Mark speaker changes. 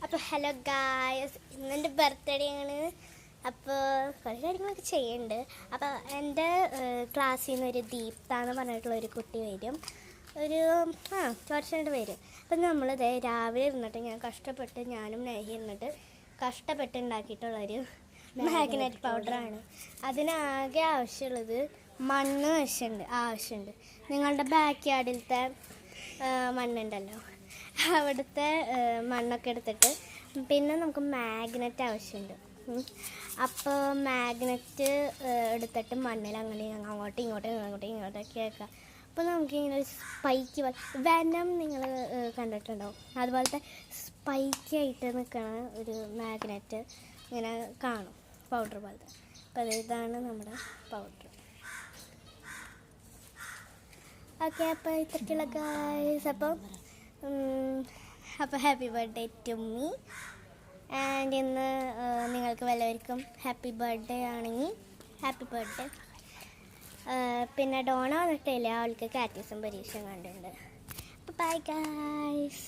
Speaker 1: അപ്പോൾ hello guys, ഇന്നെൻ്റെ birthday ആണ്. അപ്പോൾ കുറേ കാര്യങ്ങളൊക്കെ ചെയ്യുന്നുണ്ട്. അപ്പോൾ എൻ്റെ ക്ലാസ്സിൽ നിന്ന് ഒരു ദീപ്ത എന്ന് പറഞ്ഞിട്ടുള്ളൊരു കുട്ടി വരും. കുറച്ചുകൊണ്ട് വരും. അപ്പം നമ്മളിത് രാവിലെ ഇരുന്നിട്ട് ഞാനും നെഹി ഇരുന്നിട്ട് കഷ്ടപ്പെട്ട് ഉണ്ടാക്കിയിട്ടുള്ളൊരു മാഗ്നറ്റ് പൗഡറാണ്. അതിനാകെ ആവശ്യമുള്ളത് മണ്ണ് ആവശ്യമുണ്ട്. നിങ്ങളുടെ ബാക്ക് യാർഡിലത്തെ മണ്ണുണ്ടല്ലോ, അവിടുത്തെ മണ്ണൊക്കെ എടുത്തിട്ട് പിന്നെ നമുക്ക് മാഗ്നറ്റ് ആവശ്യമുണ്ട്. അപ്പോൾ മാഗ്നറ്റ് എടുത്തിട്ട് മണ്ണിൽ അങ്ങനെ അങ്ങോട്ടും ഇങ്ങോട്ടൊക്കെ വെക്കാം. അപ്പോൾ നമുക്കിങ്ങനെ ഒരു സ്പൈക്ക് വെനം നിങ്ങൾ കണ്ടിട്ടുണ്ടാവും, അതുപോലത്തെ സ്പൈക്കായിട്ട് നിൽക്കുന്ന ഒരു മാഗ്നറ്റ് ഇങ്ങനെ കാണും, പൗഡർ പോലത്തെ. അപ്പോൾ ഇതാണ് നമ്മുടെ പൗഡർ. ഓക്കെ, അപ്പോൾ ഇത്രയ്ക്കുള്ള ഗായ്സ്. അപ്പോൾ happy birthday to me. And ഇന്ന് നിങ്ങൾക്ക് വല്ലവർക്കും ഹാപ്പി ബർത്ത്ഡേ ആണെങ്കിൽ ഹാപ്പി ബർത്ത്ഡേ. പിന്നെ ഡോണ വന്നിട്ടില്ല, അവൾക്ക് കാറ്റീസും പരീക്ഷ കണ്ടിട്ടുണ്ട്. അപ്പോൾ ബൈ ഗായ്സ്.